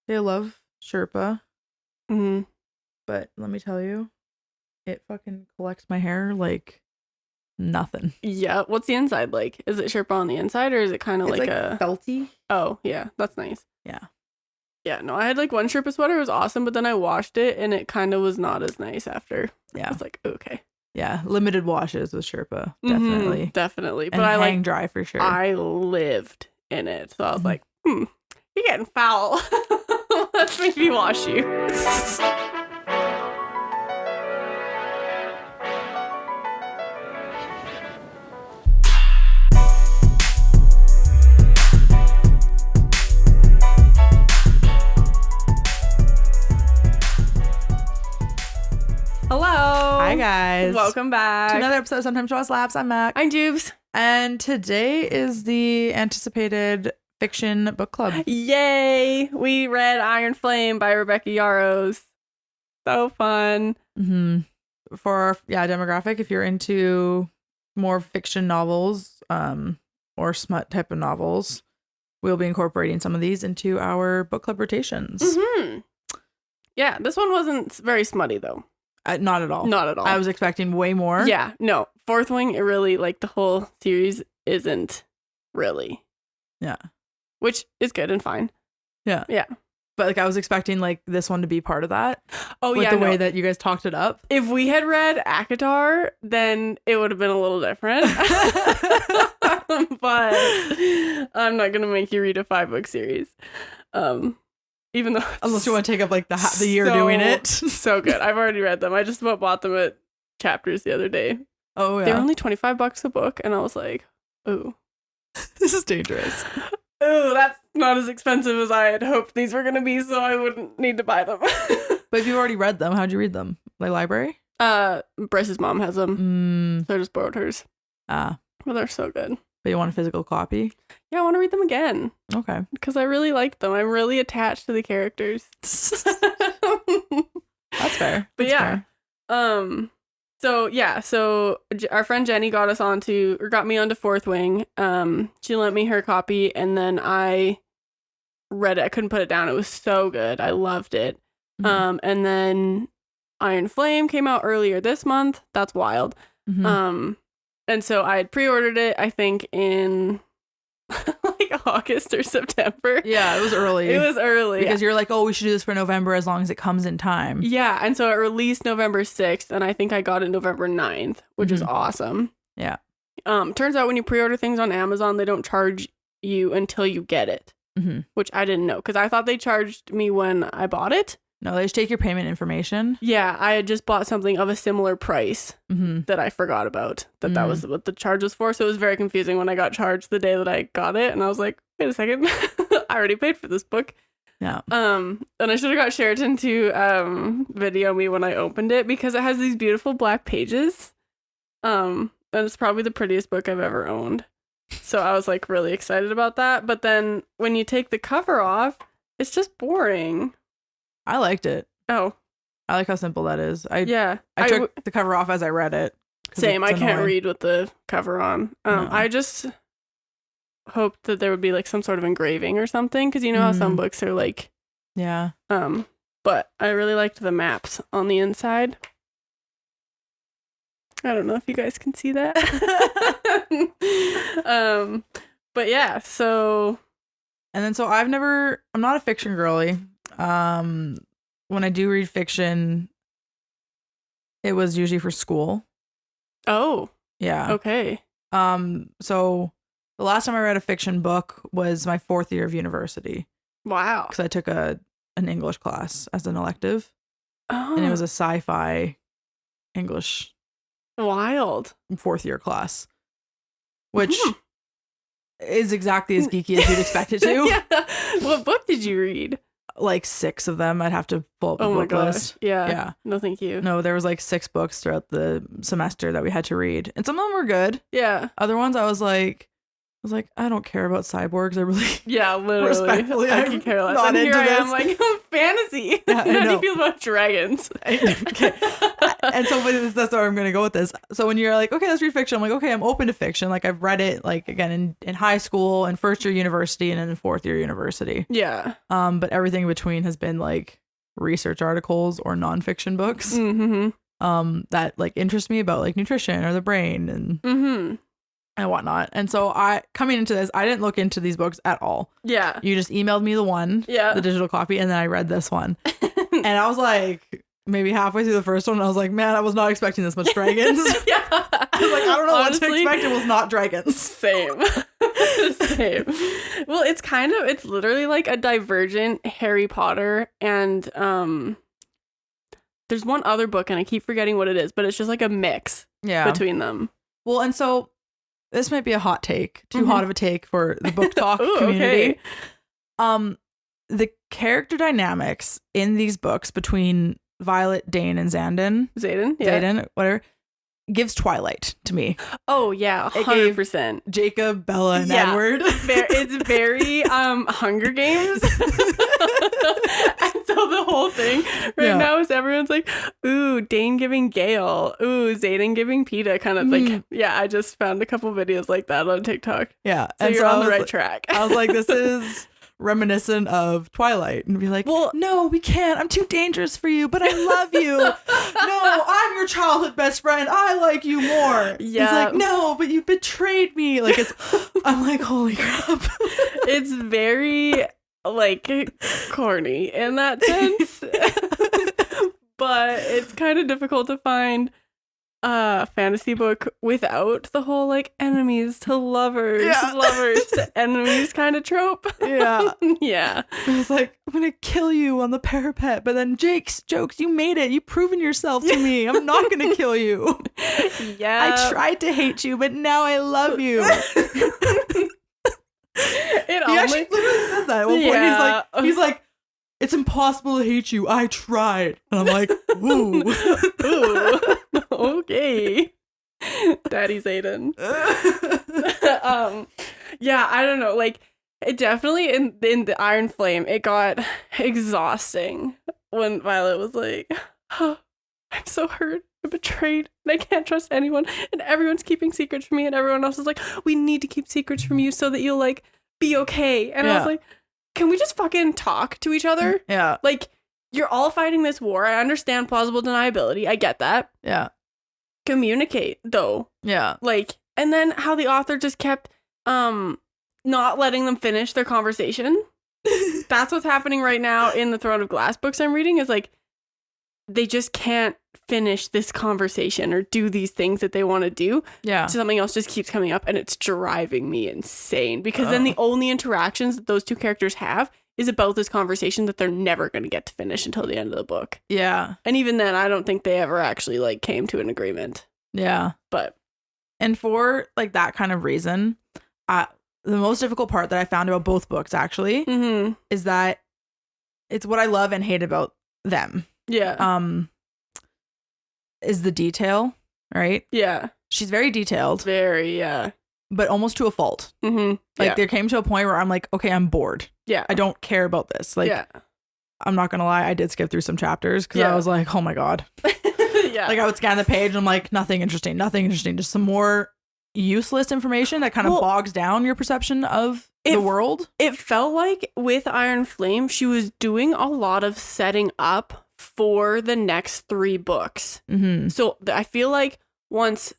They love Sherpa. Mm-hmm. But let me tell you, it fucking collects my hair like nothing. Yeah. What's the inside like? Is it Sherpa on the inside or is it kind of like a felty? Oh, yeah. That's nice. Yeah. Yeah, no, I had like one Sherpa sweater. It was awesome, but then I washed it and it kind of was not as nice after. Yeah. I was like, okay. Yeah, limited washes with Sherpa. Definitely. Mm-hmm, definitely. And but I hang dry for sure. I lived in it. So I was like, you're getting foul. Let's make me wash you. Hello. Hi, guys. Welcome back to another episode of Sometimes Draw Slaps. I'm Mac. I'm Jubes. And today is the anticipated fiction book club. Yay! We read Iron Flame by Rebecca Yarros. So fun. Mm-hmm. For our demographic, if you're into more fiction novels or smut type of novels, we'll be incorporating some of these into our book club rotations. Mm-hmm. Yeah, this one wasn't very smutty, though. Not at all. Not at all. I was expecting way more. Yeah, no. Fourth Wing, it really, like, the whole series isn't really. Yeah. Which is good and fine. Yeah. Yeah. But, like, I was expecting, like, this one to be part of that. Oh, with yeah, the way that you guys talked it up. If we had read ACOTAR, then it would have been a little different. But I'm not going to make you read a 5-book series. Even though unless you want to take up like the year doing it. So good. I've already read them. I just about bought them at Chapters the other day. Oh yeah. They were only $25 a book and I was like, ooh. This is dangerous. Ooh, that's not as expensive as I had hoped these were gonna be, so I wouldn't need to buy them. But if you've already read them, how'd you read them? Like library? Bryce's mom has them. So I just borrowed hers. But they're so good. But you want a physical copy? Yeah, I want to read them again. Okay. Because I really like them. I'm really attached to the characters. That's fair. But That's yeah. fair. So our friend Jenny got me onto Fourth Wing. She lent me her copy and then I read it. I couldn't put it down. It was so good. I loved it. Mm-hmm. And then Iron Flame came out earlier this month. That's wild. Mm-hmm. And so I had pre-ordered it, I think, in like August or September. Yeah, it was early. Because you're like, oh, we should do this for November as long as it comes in time. Yeah, and so it released November 6th, and I think I got it November 9th, which is awesome. Yeah. Turns out when you pre-order things on Amazon, they don't charge you until you get it, which I didn't know, because I thought they charged me when I bought it. No, they just take your payment information. Yeah, I had just bought something of a similar price that I forgot about, that was what the charge was for. So it was very confusing when I got charged the day that I got it. And I was like, wait a second, I already paid for this book. Yeah. And I should have got Sheraton to video me when I opened it because it has these beautiful black pages. And it's probably the prettiest book I've ever owned. So I was like really excited about that. But then when you take the cover off, it's just boring. I liked it. Oh. I like how simple that is. I took the cover off as I read it. Same. I can't read with the cover on. No. I just hoped that there would be like some sort of engraving or something, because you know how some books are like. Yeah. But I really liked the maps on the inside. I don't know if you guys can see that. But yeah, so. And then so I'm not a fiction girly. When I do read fiction, it was usually for school. Oh. Yeah. Okay. So the last time I read a fiction book was my 4th year of university. Wow. Because I took an English class as an elective. Oh. And it was a sci-fi English. Wild. 4th year class. Which is exactly as geeky as you'd expect it to. Yeah. What book did you read? Like 6 of them. I'd have to pull up the book list. Yeah. No, thank you. No, there was like 6 books throughout the semester that we had to read. And some of them were good. Yeah. Other ones I was like, I don't care about cyborgs. I really literally. Respectfully, I can care less. Not and into here I this. am like, I'm fantasy. Yeah, I How do know. you feel about dragons? Okay. And so that's where I'm going to go with this. So when you're like, okay, let's read fiction, I'm like, okay, I'm open to fiction. Like I've read it like again in high school and first year university and then in fourth year university. Yeah. But everything in between has been like research articles or nonfiction books. That like interest me about like nutrition or the brain and whatnot. And so coming into this, I didn't look into these books at all. Yeah. You just emailed me the digital copy, and then I read this one. And I was like, maybe halfway through the first one, I was like, man, I was not expecting this much dragons. Yeah. I was like, I don't know what to expect. It was not dragons. Same. Same. Well, it's literally like a divergent Harry Potter and there's one other book and I keep forgetting what it is, but it's just like a mix between them. Well, and so this might be a hot take, too hot of a take for the book talk Ooh, community. Okay. The character dynamics in these books between Violet, Dane, and Xaden, whatever, gives Twilight to me. Oh yeah, 100%. Jacob, Bella, and Edward. It's very Hunger Games. And so the whole thing now is everyone's like, ooh, Dane giving Gale, ooh, Xaden giving Peeta, kind of like, I just found a couple videos like that on TikTok. Yeah. So you're on the right track. I was like, this is reminiscent of Twilight, and be like, well, no, we can't, I'm too dangerous for you, but I love you. No, I'm your childhood best friend, I like you more. Yeah. He's like, no, but you betrayed me. Like I'm like, holy crap. It's very like corny in that sense. But it's kind of difficult to find a fantasy book without the whole like enemies to lovers, lovers to enemies kind of trope. Yeah. Yeah. It's like, I'm gonna kill you on the parapet, but then jokes, you made it. You've proven yourself to me. I'm not gonna kill you. Yeah. I tried to hate you, but now I love you. He actually literally says that at one point. He's like, it's impossible to hate you. I tried. And I'm like, ooh. Ooh. Okay. Daddy Xaden. Yeah, I don't know. Like, it definitely in the Iron Flame, it got exhausting when Violet was like, oh, I'm so hurt. I'm betrayed. And I can't trust anyone. And everyone's keeping secrets from me. And everyone else is like, we need to keep secrets from you so that you'll like be okay. And I was like, can we just fucking talk to each other? Yeah. Like, you're all fighting this war. I understand plausible deniability. I get that. Yeah. Communicate, though. Yeah. Like, and then how the author just kept not letting them finish their conversation. That's what's happening right now in the Throne of Glass books I'm reading, is like, they just can't finish this conversation or do these things that they want to do. Yeah. So something else just keeps coming up and it's driving me insane, because then the only interactions that those two characters have is about this conversation that they're never going to get to finish until the end of the book. Yeah. And even then, I don't think they ever actually like came to an agreement. Yeah. But. And for like that kind of reason, the most difficult part that I found about both books actually is that it's what I love and hate about them. Yeah. Is the detail, right? Yeah. She's very detailed. Very, yeah. But almost to a fault. Like there came to a point where I'm like, okay, I'm bored. Yeah. I don't care about this. Like, I'm not going to lie. I did skip through some chapters because I was like, oh my God. Yeah. Like I would scan the page and I'm like, nothing interesting. Just some more useless information that kind of bogs down your perception of the world. It felt like with Iron Flame, she was doing a lot of setting up for the next 3 books. So I feel like once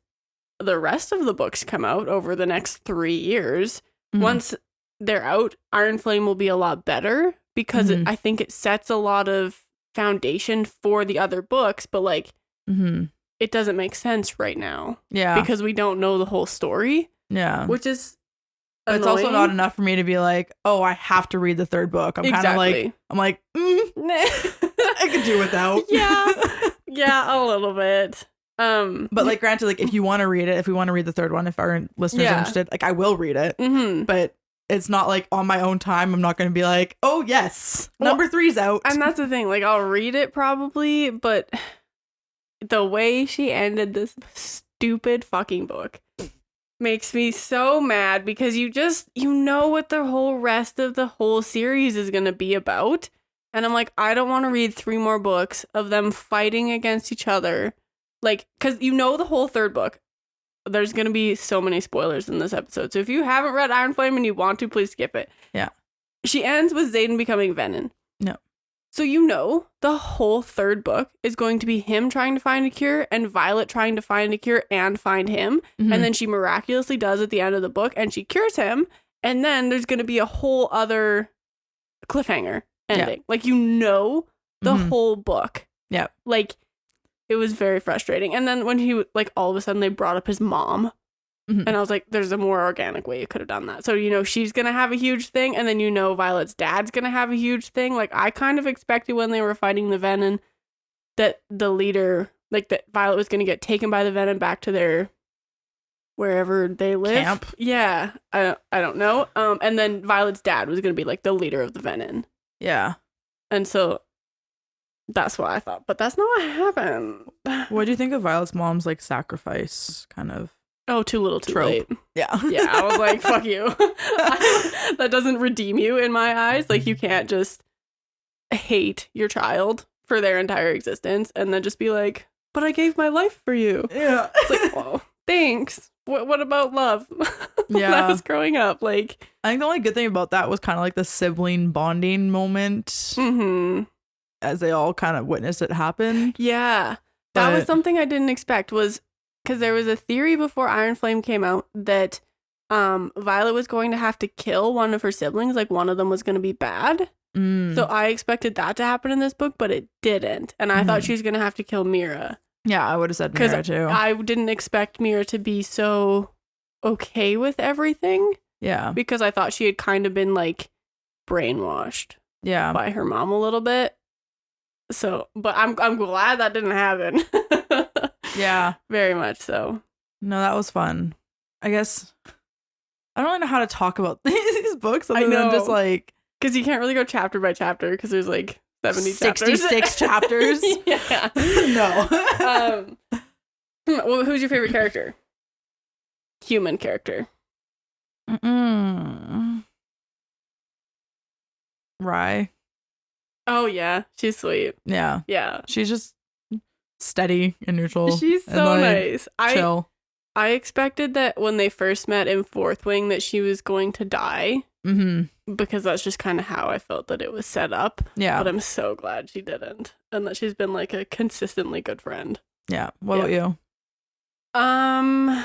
the rest of the books come out over the next 3 years, once they're out, Iron Flame will be a lot better, because I think it sets a lot of foundation for the other books, but like it doesn't make sense right now. Yeah. Because we don't know the whole story. Yeah. Which is But it's also not enough for me to be like, oh, I have to read the 3rd book. I'm kind of like, I could do without. Yeah, a little bit. But like, granted, like if you want to read it, if we want to read the 3rd one, if our listeners are interested, like I will read it. But it's not like on my own time. I'm not going to be like, oh yes, number 3's out. And that's the thing. Like I'll read it probably, but the way she ended this stupid fucking book makes me so mad, because you know what the whole rest of the whole series is going to be about. And I'm like, I don't want to read 3 more books of them fighting against each other. Like, because you know the whole 3rd book. There's going to be so many spoilers in this episode. So if you haven't read Iron Flame and you want to, please skip it. Yeah. She ends with Xaden becoming Venom. No. So you know the whole 3rd book is going to be him trying to find a cure and Violet trying to find a cure and find him. Mm-hmm. And then she miraculously does at the end of the book and she cures him. And then there's going to be a whole other cliffhanger ending. Like, you know the whole book. Yeah. Like, it was very frustrating. And then when he, like, all of a sudden they brought up his mom. And I was like, there's a more organic way you could have done that. So, you know, she's going to have a huge thing. And then, you know, Violet's dad's going to have a huge thing. Like, I kind of expected when they were fighting the Venom that the leader, like, that Violet was going to get taken by the Venom back to their, wherever they live. Camp. Yeah. I don't know. And then Violet's dad was going to be, like, the leader of the Venom. Yeah. And so that's what I thought. But that's not what happened. What do you think of Violet's mom's, like, sacrifice kind of? Oh, too little, too trope. late. Yeah. Yeah, I was like, fuck you. That doesn't redeem you in my eyes. Like, you can't just hate your child for their entire existence and then just be like, but I gave my life for you. Yeah. It's like, whoa, thanks. What about love? Yeah. When I was growing up, like. I think the only good thing about that was kind of like the sibling bonding moment as they all kind of witnessed it happen. Yeah. That was something I didn't expect, was because there was a theory before Iron Flame came out that Violet was going to have to kill one of her siblings, like one of them was going to be bad. So I expected that to happen in this book, but it didn't. And I thought she was going to have to kill Mira. Yeah, I would have said Mira too. I didn't expect Mira to be so okay with everything. Yeah. Because I thought she had kind of been like brainwashed by her mom a little bit. So, but I'm glad that didn't happen. Yeah. Very much so. No, that was fun. I guess I don't really know how to talk about these books other than just like, because you can't really go chapter by chapter because there's like 66 chapters. Yeah. No. Well, who's your favorite character? Human character. Rye. Oh yeah, she's sweet. Yeah. Yeah. She's just steady and neutral. She's so nice. Chill. I expected that when they first met in Fourth Wing that she was going to die. Because that's just kind of how I felt that it was set up. Yeah. But I'm so glad she didn't. And that she's been like a consistently good friend. Yeah. What about you? I'm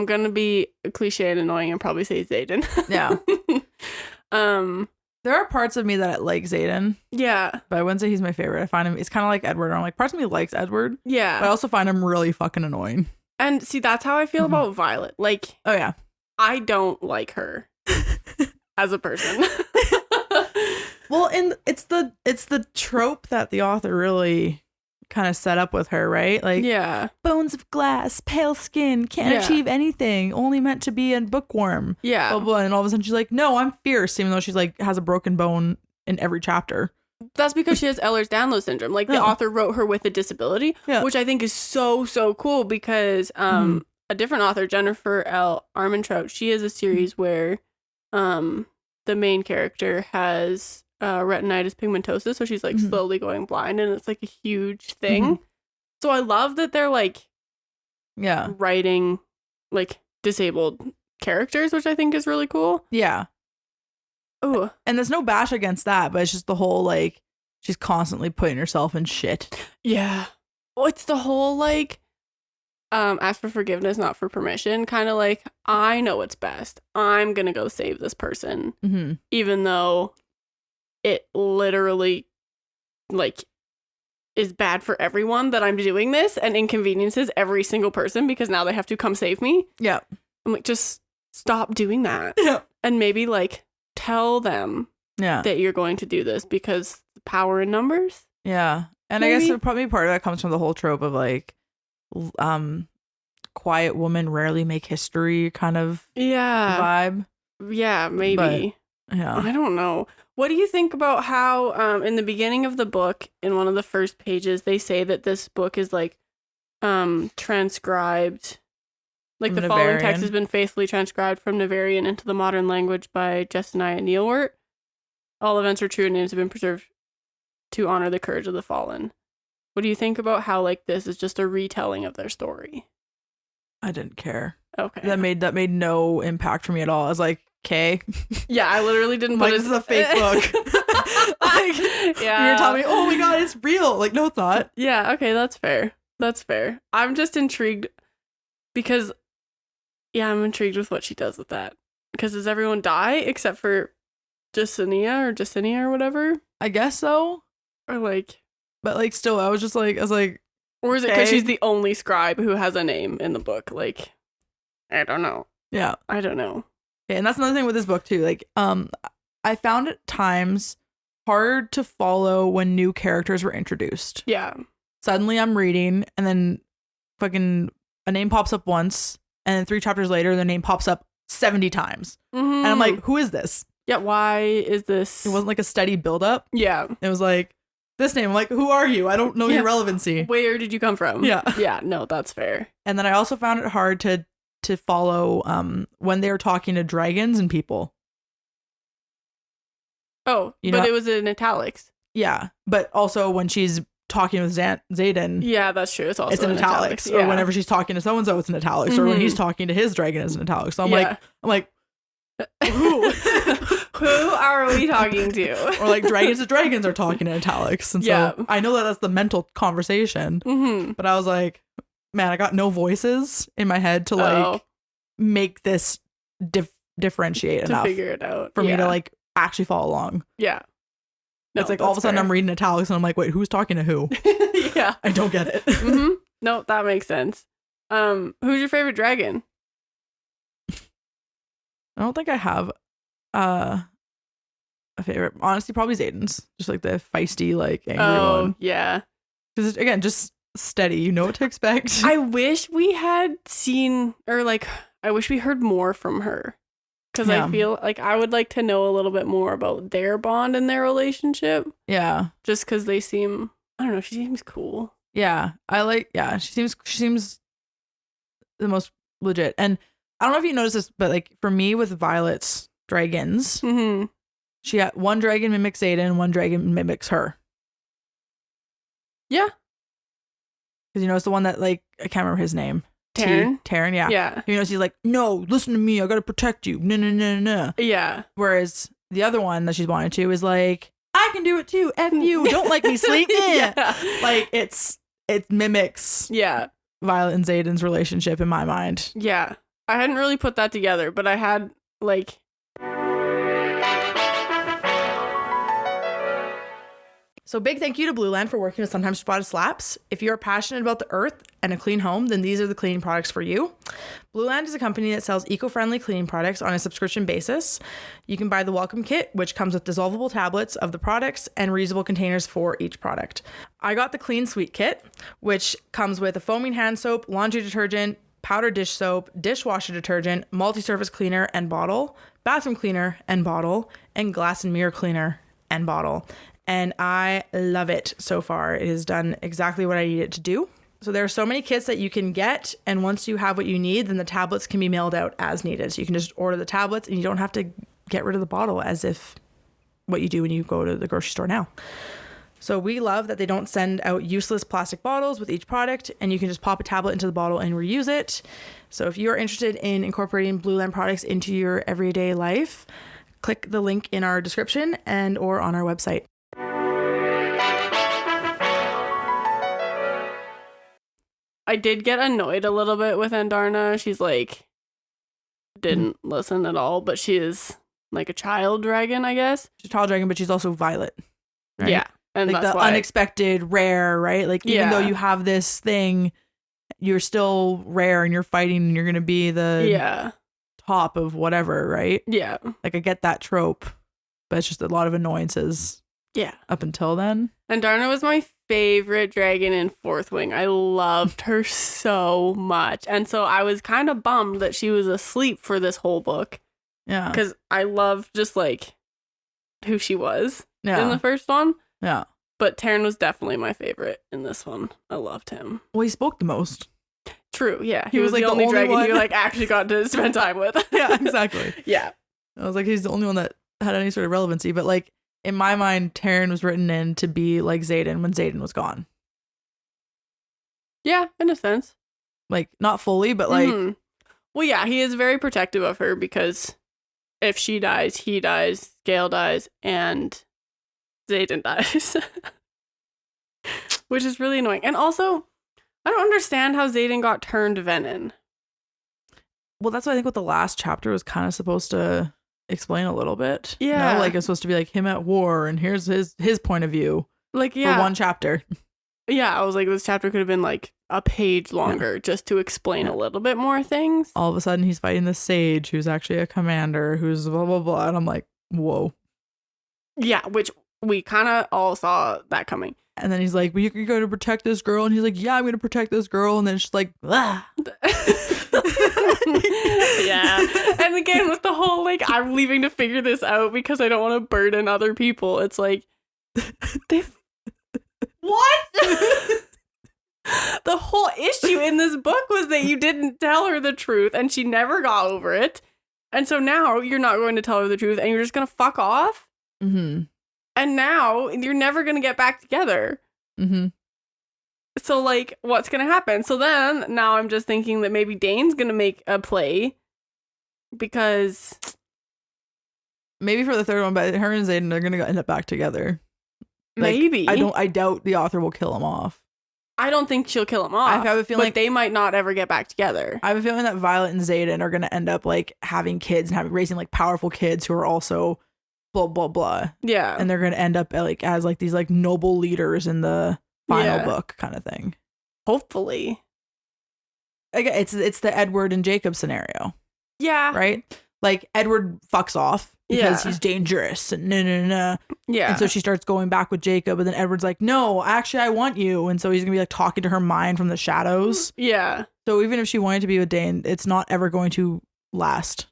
gonna be cliche and annoying and probably say Xaden. Yeah. There are parts of me that like Xaden. Yeah. But I wouldn't say he's my favorite. I find him, it's kind of like Edward. I'm like, parts of me likes Edward. Yeah. But I also find him really fucking annoying. And see, that's how I feel about Violet. Like, oh yeah, I don't like her as a person. Well, and it's the trope that the author really kind of set up with her, right? Like, bones of glass, pale skin, can't achieve anything, only meant to be a bookworm. Yeah. Blah, blah, and all of a sudden she's like, no, I'm fierce, even though she's like has a broken bone in every chapter. That's because she has Ehlers-Danlos syndrome. Like, the author wrote her with a disability, which I think is so, so cool because a different author, Jennifer L. Armentrout, she has a series where the main character has retinitis pigmentosa, so she's like slowly going blind, and it's like a huge thing. So I love that they're like writing like disabled characters, which I think is really cool. Yeah. Oh, and there's no bash against that, but it's just the whole like she's constantly putting herself in shit. Yeah. Well, it's the whole like ask for forgiveness, not for permission, kind of like, I know what's best. I'm gonna go save this person, even though it literally like is bad for everyone that I'm doing this and inconveniences every single person because now they have to come save me. Yeah. I'm like, just stop doing that. Yeah. And maybe like tell them that you're going to do this because power in numbers. Yeah. And maybe. I guess probably part of that comes from the whole trope of like quiet women rarely make history kind of vibe. Yeah, maybe. But, I don't know. What do you think about how in the beginning of the book, in one of the first pages, they say that this book is like transcribed Like, From the following text Navarian. has been faithfully transcribed from Navarian into the modern language by Justiniah Neilwort. All events are true and names have been preserved to honor the courage of the fallen. What do you think about how, like, this is just a retelling of their story? I didn't care. Okay. That made no impact for me at all. I was like, okay. Yeah, I literally didn't put This is a fake book. Like, yeah. you're telling me, oh my god, it's real. Like, no, it's not. Yeah, okay, that's fair. That's fair. I'm just intrigued because, yeah, I'm intrigued with what she does with that. Because does everyone die except for Justinia or whatever? I guess so. Or like, But like, still, I was like, or is it because okay. she's the only scribe who has a name in the book? Like, I don't know. Yeah. I don't know. Okay, and that's another thing with this book too. Like, I found at times hard to follow when new characters were introduced. Yeah. Suddenly I'm reading and then fucking a name pops up once and then 3 chapters later the name pops up 70 times. Mm-hmm. And I'm like, who is this? Yeah, why is this? It wasn't like a steady build up. Yeah. It was like, this name. I'm like, who are you? I don't know your relevancy. Where did you come from? Yeah. Yeah, no, that's fair. And then I also found it hard to follow when they were talking to dragons and people. Oh, You but know- it was in italics. Yeah. But also when she's talking with Zayden, Yeah, that's true. It's also it's in italics. Or whenever she's talking to so-and-so, it's in italics. Or when he's talking to his dragon, it's in italics. So I'm like, who? Who are we talking to? Or like dragons to dragons are talking in italics. And so Yeah. I know that that's the mental conversation. Mm-hmm. But I was like, man, I got no voices in my head to like make this differentiate to enough figure it out for me to like actually follow along. Yeah. No, It's like all of a sudden I'm reading italics and I'm like, wait, who's talking to who? Yeah. I don't get it. Mm-hmm. No, that makes sense. Who's your favorite dragon? I don't think I have a favorite. Honestly, probably Zayden's. Just like the feisty, like angry one. Yeah. Because again, just steady. You know what to expect. I wish we had seen, or like, I wish we heard more from her. Because Yeah. I feel like I would like to know a little bit more about their bond and their relationship. Yeah. Just because they seem, I don't know, she seems cool. Yeah. She seems the most legit. And I don't know if you noticed this, but like for me with Violet's dragons, Mm-hmm. she had one dragon mimics Zayden, one dragon mimics her. Yeah. Because you know it's the one that like I can't remember his name. Taryn? Yeah. Yeah. You know, she's like, no, listen to me. I gotta protect you. No, no, no, no, no. Yeah. Whereas the other one that she's wanted to is like, I can do it too. F you. Don't like me sleep. Yeah. Like it mimics Yeah. Violet and Zayden's relationship in my mind. Yeah. I hadn't really put that together, but I had like. So big thank you to Blue Land for working with Sometimes Spotted Slaps. If you are passionate about the earth and a clean home, then these are the cleaning products for you. Blue Land is a company that sells eco-friendly cleaning products on a subscription basis. You can buy the welcome kit, which comes with dissolvable tablets of the products and reusable containers for each product. I got the Clean Sweet kit, which comes with a foaming hand soap, laundry detergent, powder dish soap, dishwasher detergent, multi-surface cleaner and bottle, bathroom cleaner and bottle, and glass and mirror cleaner and bottle. And I love it so far. It has done exactly what I need it to do. So there are so many kits that you can get. And once you have what you need, then the tablets can be mailed out as needed. So you can just order the tablets and you don't have to get rid of the bottle as if what you do when you go to the grocery store now. So we love that they don't send out useless plastic bottles with each product, and you can just pop a tablet into the bottle and reuse it. So if you are interested in incorporating Blue Land products into your everyday life, click the link in our description and or on our website. I did get annoyed a little bit with Andarna. She's like, didn't listen at all, but she is like a child dragon, I guess. She's a child dragon, but she's also Violet. Right? Yeah. And like that's the why. unexpected, rare, right? Like even though you have this thing, you're still rare and you're fighting and you're going to be the top of whatever, right? Yeah. Like I get that trope, but it's just a lot of annoyances. Yeah. Up until then. Andarna was my favorite dragon in Fourth Wing. I loved her so much. And so I was kind of bummed that she was asleep for this whole book. Yeah. Because I loved just like who she was Yeah. in the first one. Yeah. But Taryn was definitely my favorite in this one. I loved him. Well, he spoke the most. True. Yeah. He was, the like, the only only dragon one. you like actually got to spend time with. Yeah, exactly. Yeah. I was like, he's the only one that had any sort of relevancy. But like in my mind, Taryn was written in to be like Xaden when Xaden was gone. Yeah, in a sense. Like not fully, but like Well, yeah, he is very protective of her because if she dies, he dies, Gale dies, and Xaden dies. Which is really annoying. And also, I don't understand how Xaden got turned Venom. Well, that's what I think what the last chapter was kind of supposed to explain a little bit. Yeah. No, like it's supposed to be like him at war and here's his point of view. Like, yeah. For one chapter. Yeah, I was like, this chapter could have been like a page longer just to explain a little bit more things. All of a sudden he's fighting this sage who's actually a commander who's blah, blah, blah. And I'm like, whoa. Yeah, which we kind of all saw that coming. And then he's like, well, you're going to protect this girl. And he's like, yeah, I'm going to protect this girl. And then she's like, ah. Yeah. And again, with the whole, like, I'm leaving to figure this out because I don't want to burden other people. It's like, what? The whole issue in this book was that you didn't tell her the truth and she never got over it. And so now you're not going to tell her the truth and you're just going to fuck off. Mm-hmm. And now you're never going to get back together. Mm-hmm. So, like, what's going to happen? So then, now I'm just thinking that maybe Dane's going to make a play because... Maybe for the third one, but her and Xaden are going to end up back together. Like, maybe. I doubt the author will kill him off. I don't think she'll kill him off. I have a feeling but they might not ever get back together. I have a feeling that Violet and Xaden are going to end up, like, having kids and raising, like, powerful kids who are also... blah blah blah. Yeah. And they're gonna end up like as like these like noble leaders in the final book kind of thing. Hopefully. Again, it's the Edward and Jacob scenario. Yeah. Right? Like Edward fucks off because he's dangerous and no. Yeah. And so she starts going back with Jacob, and then Edward's like, no, actually I want you. And so he's gonna be like talking to her mind from the shadows. Yeah. So even if she wanted to be with Dane, it's not ever going to last.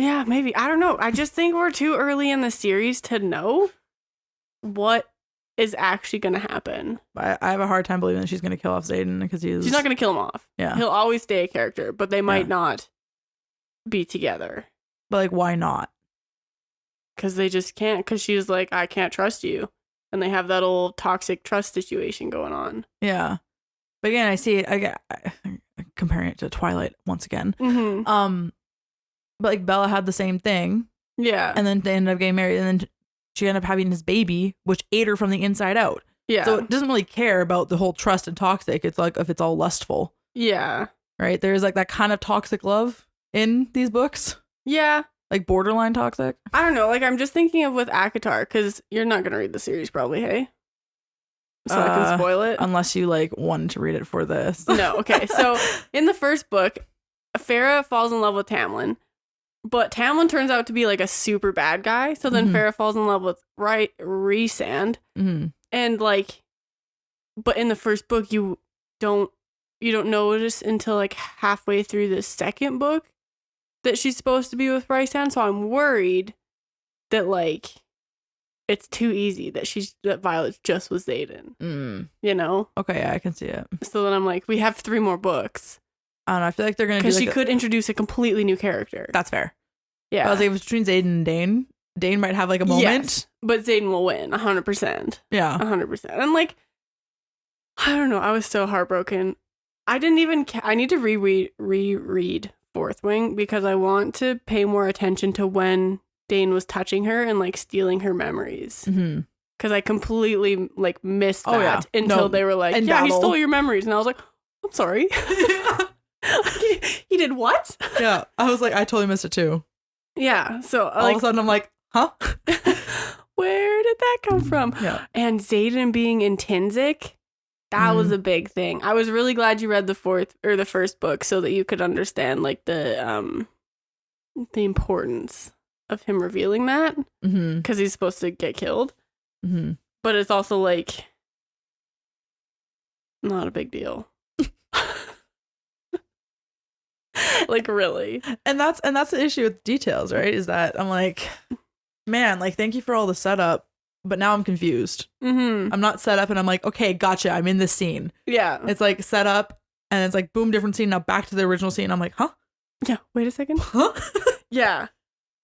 Yeah, maybe. I don't know. I just think we're too early in the series to know what is actually going to happen. I have a hard time believing that she's going to kill off Xaden because she's not going to kill him off. Yeah. He'll always stay a character, but they might not be together. But like, why not? Because they just can't. Because she's like, I can't trust you. And they have that old toxic trust situation going on. Yeah. But again, I see it. I comparing it to Twilight once again. Mm-hmm. But like Bella had the same thing. Yeah. And then they ended up getting married. And then she ended up having this baby, which ate her from the inside out. Yeah. So it doesn't really care about the whole trust and toxic. It's like if it's all lustful. Yeah. Right? There's like that kind of toxic love in these books. Yeah. Like borderline toxic. I don't know. Like I'm just thinking of with ACOTAR because you're not going to read the series probably, hey? So I can spoil it. Unless you like wanted to read it for this. No. Okay. So in the first book, Farah falls in love with Tamlin. But Tamlin turns out to be like a super bad guy. So then Farah falls in love with Rhysand. Mm-hmm. And like, but in the first book, you don't notice until like halfway through the second book that she's supposed to be with Rhysand. So I'm worried that like it's too easy that Violet's just with Xaden. You know? Okay, yeah, I can see it. So then I'm like, we have 3 more books. I don't know. I feel like they're gonna because she could introduce a completely new character. That's fair. Yeah, but I was like, if it's between Xaden and Dane, Dane might have like a moment. Yes, but Xaden will win 100%. Yeah, 100%. And like, I don't know. I was so heartbroken. I didn't even. I need to reread Fourth Wing because I want to pay more attention to when Dane was touching her and like stealing her memories. Because I completely like missed that until they were like, "Yeah, battle. He stole your memories," and I was like, "I'm sorry." He did what? Yeah, I was like, I totally missed it too. Yeah, so all of a sudden I'm like, huh? Where did that come from? Yeah, and Xaden being in Tinsic, that was a big thing. I was really glad you read the first book so that you could understand like the importance of him revealing that because he's supposed to get killed. But it's also like not a big deal. Like really. And that's the issue with details, right? Is that I'm like, man, like thank you for all the setup but now I'm confused. Mm-hmm. I'm not set up and I'm like, okay, gotcha. I'm in this scene. Yeah. It's like set up and it's like, boom, different scene. Now back to the original scene. I'm like, huh? Yeah. Wait a second. Huh? Yeah.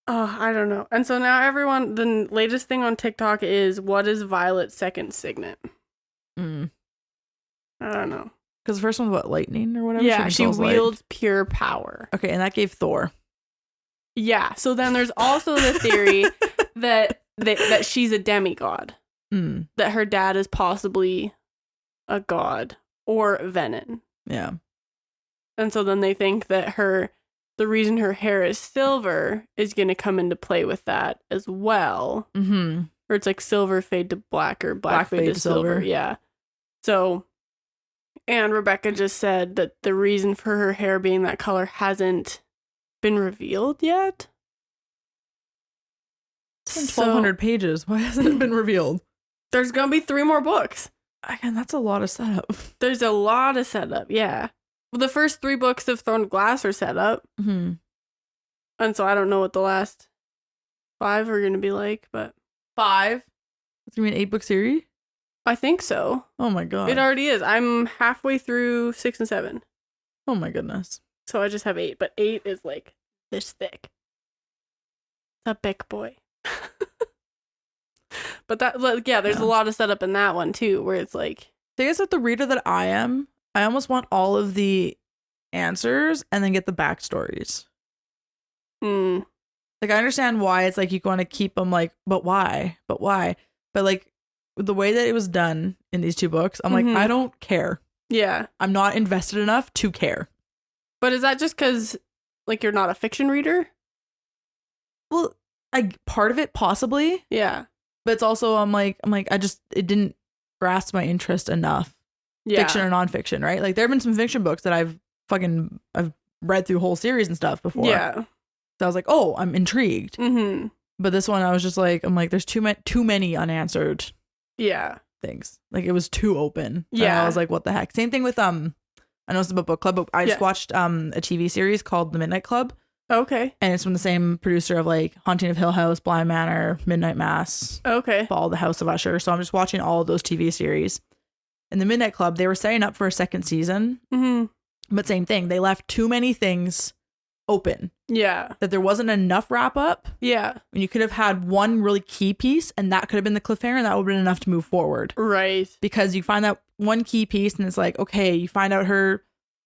Oh, I don't know. And so now everyone, the latest thing on TikTok is, what is Violet's second signet? I don't know. Because the first one's what, lightning or whatever? Yeah, she wields pure power. Okay, and that gave Thor. Yeah, so then there's also the theory that she's a demigod. That her dad is possibly a god or Venom. Yeah. And so then they think that the reason her hair is silver is going to come into play with that as well. Mm-hmm. Or it's like silver fade to black or black fade to silver. Yeah. So, and Rebecca just said that the reason for her hair being that color hasn't been revealed yet. It's been 1,200 pages. Why hasn't it been revealed? There's going to be 3 more books. Again, that's a lot of setup. There's a lot of setup, yeah. Well, the first 3 books of Throne of Glass are set up. Mm-hmm. And so I don't know what the last 5 are going to be like, but 5? That's going to be an 8-book series? I think so. Oh my god. It already is. I'm halfway through 6 and 7. Oh my goodness. So I just have 8, but 8 is like this thick. It's a big boy. But that, yeah, there's a lot of setup in that one too, where it's like, I guess with the reader that I am, I almost want all of the answers and then get the backstories. Like, I understand why it's like you want to keep them like, but why? But why? But like the way that it was done in these 2 books, I'm like, I don't care. Yeah. I'm not invested enough to care. But is that just because like you're not a fiction reader? Well, like part of it possibly. Yeah. But it's also I'm like it didn't grasp my interest enough. Yeah. Fiction or nonfiction, right? Like there have been some fiction books that I've read through whole series and stuff before. Yeah. So I was like, oh, I'm intrigued. Mm-hmm. But this one I was just like, I'm like, there's too many unanswered things. Like it was too open. Yeah. And I was like, what the heck? Same thing with I know it's about book club, but I just watched a TV series called The Midnight Club. Okay. And it's from the same producer of like Haunting of Hill House, Bly Manor, Midnight Mass. Okay. Fall, The House of Usher. So I'm just watching all of those TV series. In The Midnight Club, they were setting up for a second season. Mm-hmm. But same thing. They left too many things open. Yeah. That there wasn't enough wrap up. Yeah. And you could have had one really key piece and that could have been the cliffhanger and that would have been enough to move forward. Right. Because you find that one key piece and it's like, okay, you find out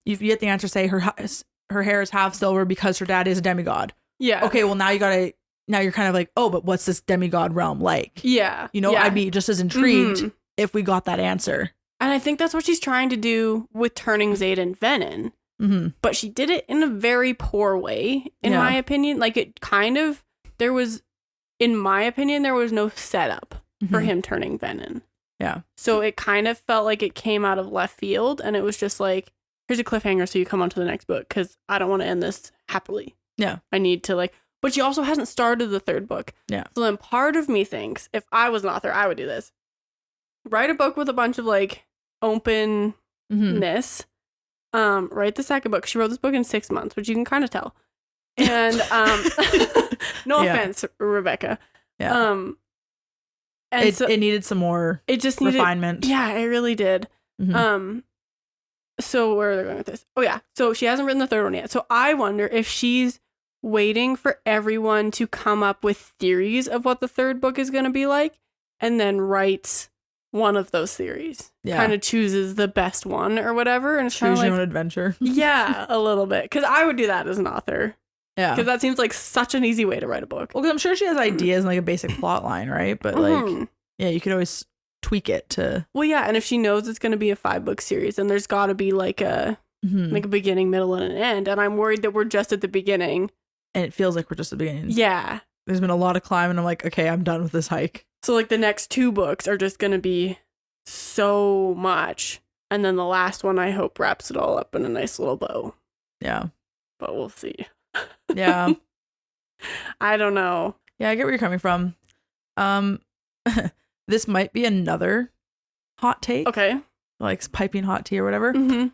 you get the answer, say her hair is half silver because her dad is a demigod. Yeah. Okay, well now you're kind of like, oh, but what's this demigod realm like? Yeah. You know, yeah. I'd be just as intrigued if we got that answer. And I think that's what she's trying to do with turning Xaden Venom. Mm-hmm. But she did it in a very poor way, in my opinion. Like in my opinion, there was no setup for him turning Venom. Yeah. So it kind of felt like it came out of left field and it was just like, here's a cliffhanger so you come on to the next book because I don't want to end this happily. Yeah. I need to but she also hasn't started the 3rd book. Yeah. So then part of me thinks if I was an author, I would do this. Write a book with a bunch of openness. Write the 2nd book. She wrote this book in 6 months, which you can kind of tell. And no offense, Rebecca. Yeah. And it needed some more refinement. Yeah, it really did. Mm-hmm. So where are they going with this? Oh yeah. So she hasn't written the 3rd one yet. So I wonder if she's waiting for everyone to come up with theories of what the 3rd book is going to be like and then writes one of those theories. Yeah. Kind of chooses the best one or whatever. And it's choose your own adventure. Yeah, a little bit. Because I would do that as an author. Yeah. Because that seems like such an easy way to write a book. Well, because I'm sure she has ideas and a basic plot line, right? But yeah, you could always tweak it to. Well, yeah, and if she knows it's going to be a 5-book series, then there's got to be a beginning, middle, and an end. And I'm worried that we're just at the beginning. And it feels like we're just at the beginning. Yeah. There's been a lot of climb, and I'm like, okay, I'm done with this hike. So the next 2 books are just going to be so much. And then the last one, I hope, wraps it all up in a nice little bow. Yeah. But we'll see. Yeah. I don't know. Yeah, I get where you're coming from. This might be another hot take. Okay. Like piping hot tea or whatever. Mm-hmm.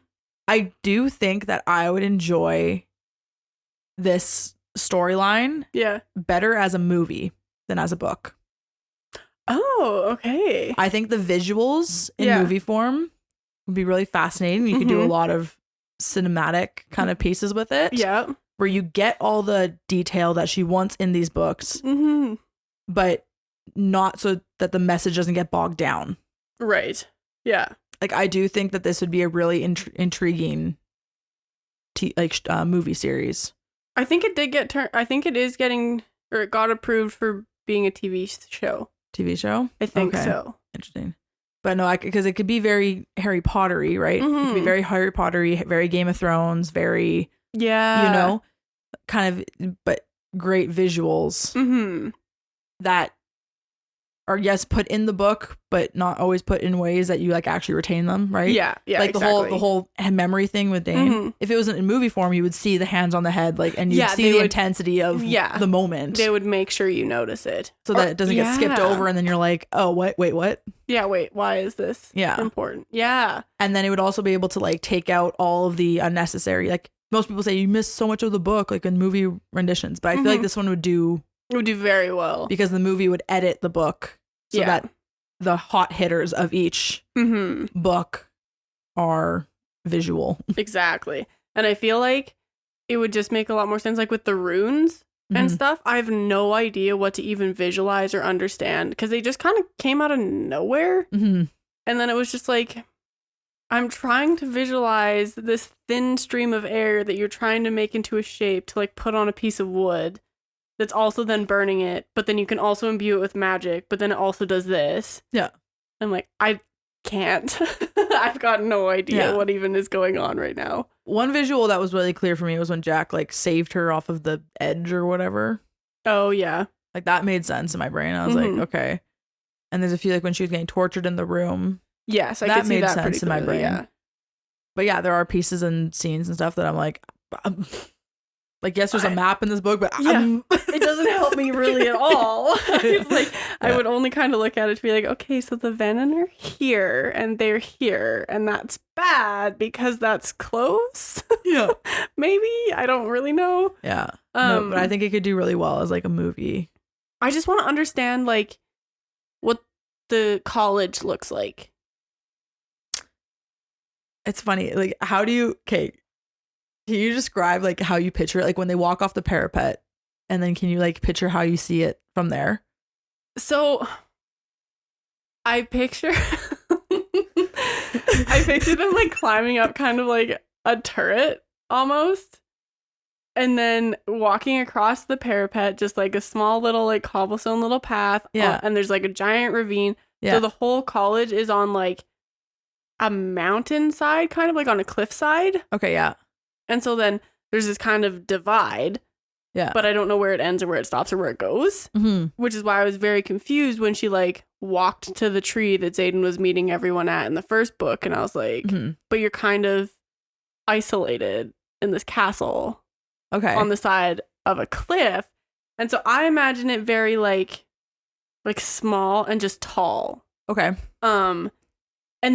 I do think that I would enjoy this storyline better as a movie than as a book. Oh, okay. I think the visuals in Yeah. movie form would be really fascinating. You could do a Mhm. lot of cinematic kind of pieces with it. Yeah. Where you get all the detail that she wants in these books, Mm-hmm. but not so that the message doesn't get bogged down. Right. Yeah. Like, I do think that this would be a really intriguing movie series. I think it did get I think it is getting, or it got approved for being a TV show. TV show? I think Okay. so. Interesting. But no, because it could be very Harry Pottery, right? It could be Mhm. very Harry Pottery, very Game of Thrones, very, Yeah. you know, kind of, but great visuals Mm-hmm. that are, yes, put in the book, but not always put in ways that you like actually retain them, right? Yeah. Yeah. Like exactly. the whole memory thing with Dane. Mhm. If it was in movie form, you would see the hands on the head, like, and you'd Yeah, see they the would- intensity of the moment, They would make sure you notice it. so that it doesn't get skipped over, and then you're like, oh, what? Wait, what? Yeah, wait, why is this Yeah. important? Yeah. And then it would also be able to like take out all of the unnecessary. Like, most people say you miss so much of the book, like in movie renditions, but I feel like this one would do, It would do very well. because the movie would edit the book so Yeah. that the hot hitters of each Mm-hmm. book are visual. Exactly. And I feel like it would just make a lot more sense, like with the runes and Mhm. stuff. I have no idea what to even visualize or understand because they just kind of came out of nowhere. Mhm. And then it was just like, I'm trying to visualize this thin stream of air that you're trying to make into a shape to like put on a piece of wood that's also then burning it, but then you can also imbue it with magic, but then it also does this. Yeah. I'm like, I can't. I've got no idea Yeah. what even is going on right now. One visual that was really clear for me was when Jack like saved her off of the edge or whatever. Oh, yeah. Like, that made sense in my brain. I was Mhm. like, okay. And there's a few, like when she was getting tortured in the room. Yes, I That could see made that sense pretty in my clearly, brain. Yeah. But yeah, there are pieces and scenes and stuff that I'm like, yes, there's a map in this book, but Yeah. It doesn't help me really at all. It's like, I Yeah. would only kind of look at it to be like, okay, so the Venom are here and they're here, and that's bad because that's close. Yeah. Maybe, I don't really know. Yeah. No, but I think it could do really well as like a movie. I just want to understand like what the college looks like. It's funny. Like, how do you, can you describe like how you picture it? Like when they walk off the parapet, and then can you like picture how you see it from there? So I picture them like climbing up kind of like a turret almost, and then walking across the parapet, just like a small little like cobblestone little path. Yeah. And there's like a giant ravine. Yeah. So the whole college is on like a mountainside, kind of like on a cliffside. Okay. Yeah. And so then there's this kind of divide, Yeah. but I don't know where it ends or where it stops or where it goes, Mm-hmm. which is why I was very confused when she like walked to the tree that Xaden was meeting everyone at in the first book. And I was like, Mm-hmm. but you're kind of isolated in this castle Okay. on the side of a cliff. And so I imagine it very like small and just tall. Okay. And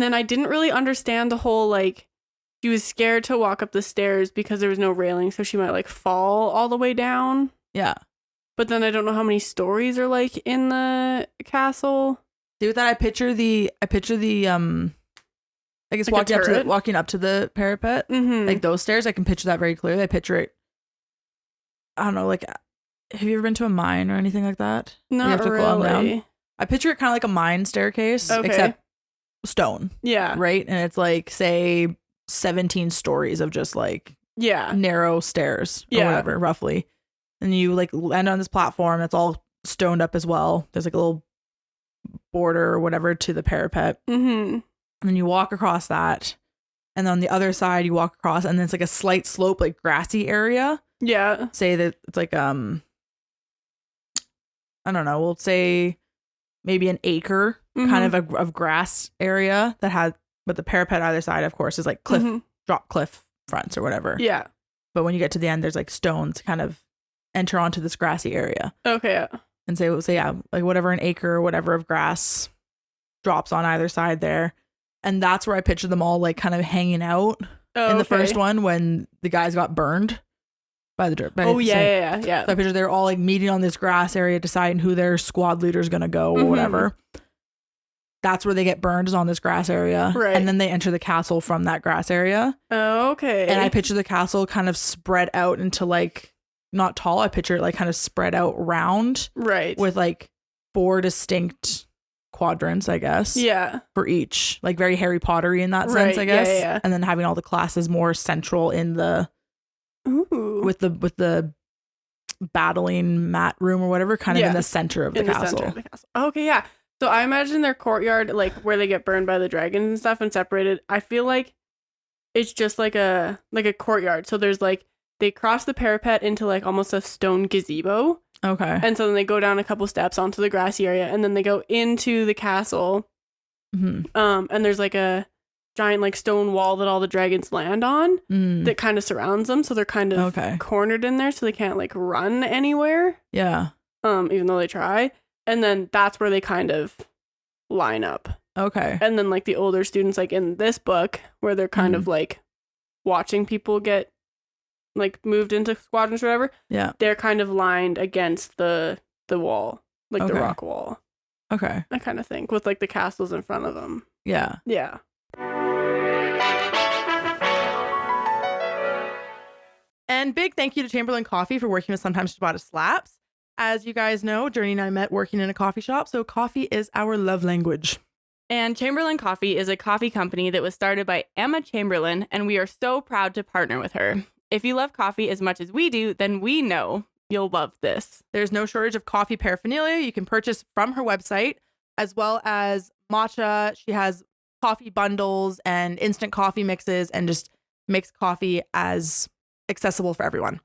then I didn't really understand the whole like she was scared to walk up the stairs because there was no railing, so she might like fall all the way down. Yeah. But then I don't know how many stories are like in the castle. See, with that, I picture the I guess Like a turret? walking up to the parapet, Mm-hmm. like those stairs. I can picture that very clearly. I picture it. I don't know, like, have you ever been to a mine or anything like that? You Not have to climb down? really. I picture it kind of like a mine staircase, Okay. except stone, Yeah. right? And it's like, say, 17 stories of just like Yeah. narrow stairs or Yeah. whatever, roughly. And you like land on this platform that's all stoned up as well. There's like a little border or whatever to the parapet. Mm-hmm. And then you walk across that. And then on the other side, you walk across, and then it's like a slight slope, like grassy area. Yeah. Say that it's like, I don't know, we'll say maybe an acre kind of grass area that had, but the parapet either side, of course, is like cliff, Mhm. drop cliff fronts or whatever. Yeah. But when you get to the end, there's like stones to kind of enter onto this grassy area. Okay. And say, yeah, like whatever, an acre or whatever of grass drops on either side there. And that's where I picture them all like kind of hanging out Oh, in the okay. first one when the guys got burned. by the Oh yeah. So I picture they're all like meeting on this grass area, deciding who their squad leader is gonna go or whatever. That's where they get burned, is on this grass area. Right. And then they enter the castle from that grass area. Oh, okay. And I picture the castle kind of spread out into like, not tall, I picture it like kind of spread out round. Right. With like 4 distinct quadrants, I guess. Yeah. For each. Like very Harry Pottery in that sense, I guess. Yeah. And then having all the classes more central in the with the battling mat room or whatever, kind of in the center of the castle. Center of the castle. Okay, yeah. So I imagine their courtyard, like where they get burned by the dragons and stuff and separated. I feel like it's just like a courtyard. So there's like, they cross the parapet into like almost a stone gazebo. Okay. And so then they go down a couple steps onto the grassy area, and then they go into the castle. And there's like a giant like stone wall that all the dragons land on that kind of surrounds them. So they're kind of cornered in there, so they can't like run anywhere. Yeah. Even though they try. And then that's where they kind of line up. Okay. And then like the older students, like in this book, where they're kind of like watching people get like moved into squadrons or whatever. Yeah. They're kind of lined against the wall, like the rock wall. Okay. I kind of think, with like the castles in front of them. Yeah. Yeah. And big thank you to Chamberlain Coffee for working with Sometimes Ciabatta Slaps. As you guys know, Journey and I met working in a coffee shop, so coffee is our love language. And Chamberlain Coffee is a coffee company that was started by Emma Chamberlain, and we are so proud to partner with her. If you love coffee as much as we do, then we know you'll love this. There's no shortage of coffee paraphernalia you can purchase from her website, as well as matcha. She has coffee bundles and instant coffee mixes, and just makes coffee as accessible for everyone.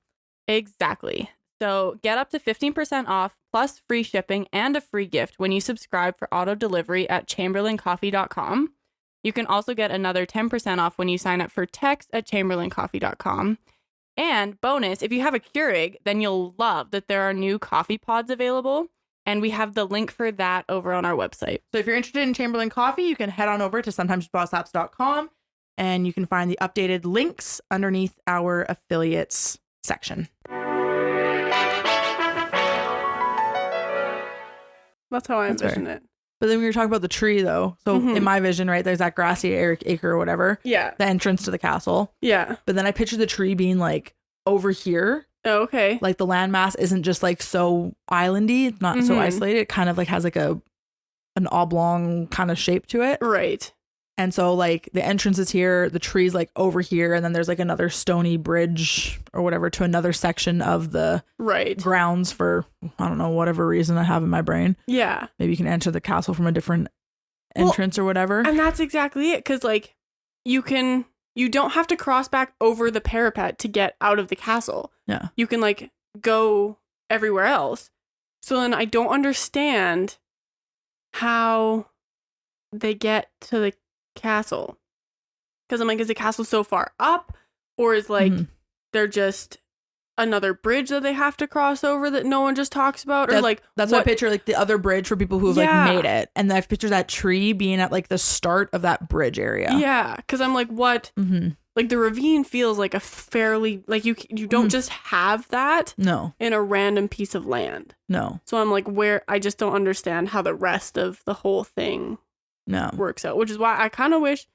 Exactly. So get up to 15% off plus free shipping and a free gift when you subscribe for auto delivery at chamberlaincoffee.com. You can also get another 10% off when you sign up for text at chamberlaincoffee.com. And bonus, if you have a Keurig, then you'll love that there are new coffee pods available. And we have the link for that over on our website. So if you're interested in Chamberlain Coffee, you can head on over to sometimesciabattaslaps.com and you can find the updated links underneath our affiliates section. That's how I envision it. But then we were talking about the tree, though. So in my vision, right, there's that grassy acre or whatever. Yeah. The entrance to the castle. Yeah. But then I picture the tree being like over here. Oh, okay. Like the landmass isn't just like so islandy. It's not so isolated. It kind of like has like an oblong kind of shape to it. Right. And so like the entrance is here, the tree's like over here, and then there's like another stony bridge or whatever to another section of the grounds for, I don't know, whatever reason I have in my brain. Yeah. Maybe you can enter the castle from a different entrance or whatever. And that's exactly it. Because like you don't have to cross back over the parapet to get out of the castle. Yeah. You can like go everywhere else. So then I don't understand how they get to the castle, because I'm like, is the castle so far up, or is like they're just another bridge that they have to cross over that no one just talks about, or like that's what I picture, like the other bridge for people who have like made it, and I picture that tree being at like the start of that bridge area. Yeah, because I'm like, what? Like the ravine feels like a fairly like you don't just have that in a random piece of land. No. So I'm like, where? I just don't understand how the rest of the whole thing works out, which is why I kind of wish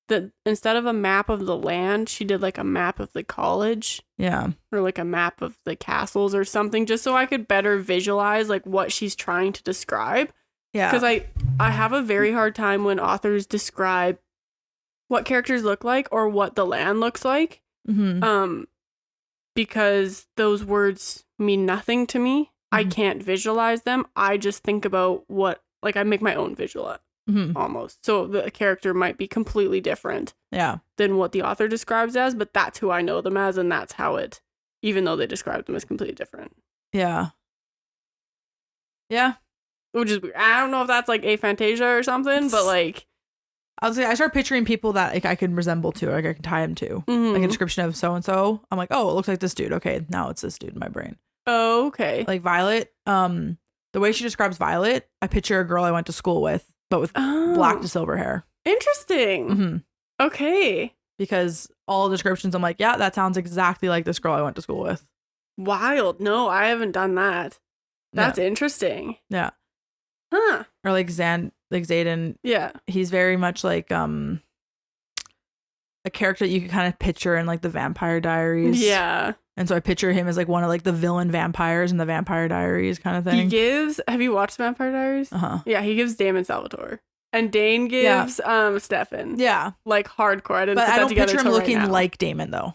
that instead of a map of the land, she did like a map of the college. Yeah. Or like a map of the castles or something, just so I could better visualize like what she's trying to describe. Yeah. Because I have a very hard time when authors describe what characters look like or what the land looks like. Because those words mean nothing to me. I can't visualize them. I just think about what, like I make my own visual almost. So the character might be completely different than what the author describes as, but that's who I know them as, and that's how it, even though they describe them as completely different. Yeah. Yeah. Which is weird. I don't know if that's like aphantasia or something, but like I start picturing people that like I can resemble to, like I can tie them to. Like a description of so and so. I'm like, oh, it looks like this dude. Okay, now it's this dude in my brain. Oh, okay. Like Violet, the way she describes Violet, I picture a girl I went to school with, but with black to silver hair. Interesting. Okay. Because all descriptions, I'm like, yeah, that sounds exactly like this girl I went to school with. Wild. No, I haven't done that. That's interesting. Yeah. Huh. Or like Xaden, Yeah. he's very much like a character that you could kind of picture in like the Vampire Diaries. Yeah. And so I picture him as like one of like the villain vampires in the Vampire Diaries kind of thing. He gives, have you watched Vampire Diaries? Uh-huh. Yeah, he gives Damon Salvatore. And Dane gives Stefan. Yeah. Like hardcore. I didn't But put I that don't together picture him till looking right now. like Damon though.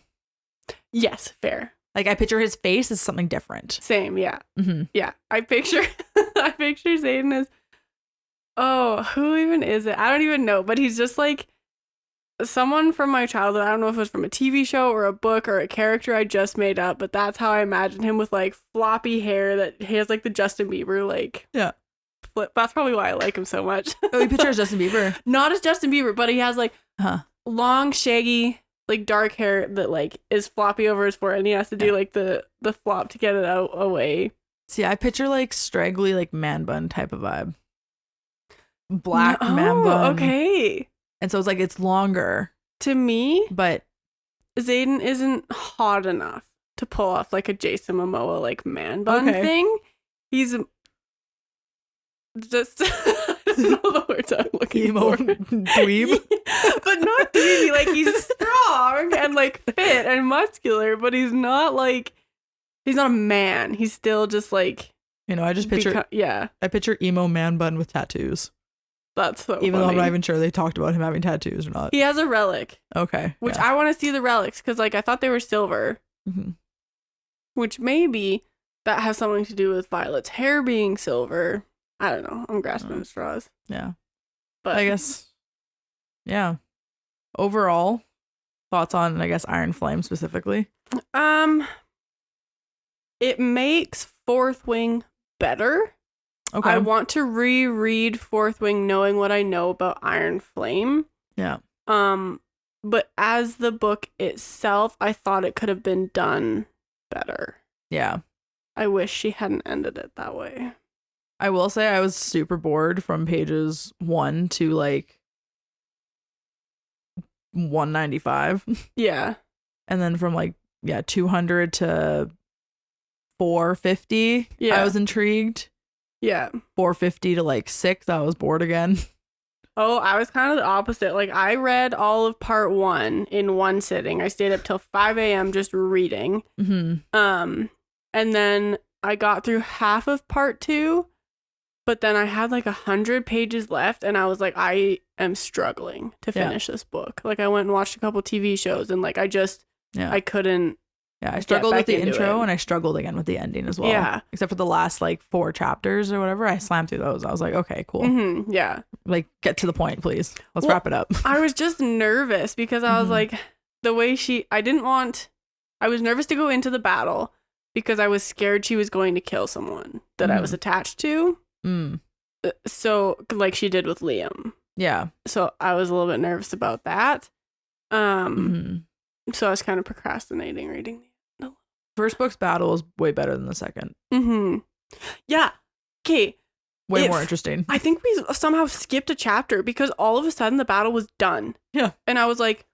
Yes, fair. Like I picture his face as something different. Same, yeah. Mm-hmm. Yeah. I picture Zayden as, oh, who even is it? I don't even know, but he's just like someone from my childhood. I don't know if it was from a TV show or a book or a character I just made up, but that's how I imagine him, with like floppy hair that he has like the Justin Bieber like flip. That's probably why I like him so much. Oh, you picture as Justin Bieber? Not as Justin Bieber, but he has like long, shaggy, like dark hair that like is floppy over his forehead, and he has to do like the flop to get it out away. See, I picture like straggly, like man bun type of vibe. Black man bun. Okay. And so it's like it's longer. To me, but Zayden isn't hot enough to pull off like a Jason Momoa like man bun thing. He's just I don't know the words I'm looking emo for. dweeb. But not dweeby. Like he's strong and like fit and muscular, but he's not a man. He's still just like, you know, I just picture I picture emo man bun with tattoos. That's so even funny. though I'm not even sure they talked about him having tattoos or not. He has a relic. Okay. Which I want to see the relics, because like I thought they were silver. Mm-hmm. Which maybe that has something to do with Violet's hair being silver. I don't know. I'm grasping at straws. Yeah. But I guess, yeah. Overall, thoughts on, I guess, Iron Flame specifically? It makes Fourth Wing better. Okay. I want to reread Fourth Wing knowing what I know about Iron Flame. Yeah. But as the book itself, I thought it could have been done better. Yeah. I wish she hadn't ended it that way. I will say I was super bored from pages 1 to like 195. Yeah. And then from like 200 to 450, I was intrigued. Yeah. 450 to like 6, I was bored again. Oh, I was kind of the opposite. Like I read all of part 1 in one sitting. I stayed up till 5 a.m. just reading. Mm-hmm. And then I got through half of part 2, but then I had like 100 pages left, and I was like, I am struggling to finish this book. Like I went and watched a couple TV shows, and like I couldn't. Yeah, I struggled with the intro, and I struggled again with the ending as well. Yeah. Except for the last like 4 chapters or whatever, I slammed through those. I was like, okay, cool. Mm-hmm, yeah. Like, get to the point, please. Let's wrap it up. I was just nervous because I was like, the way I was nervous to go into the battle because I was scared she was going to kill someone that I was attached to. So, like she did with Liam. Yeah. So I was a little bit nervous about that. So I was kind of procrastinating reading. First book's battle is way better than the second. Yeah. Okay. Way more interesting. I think we somehow skipped a chapter because all of a sudden the battle was done. Yeah. And I was like,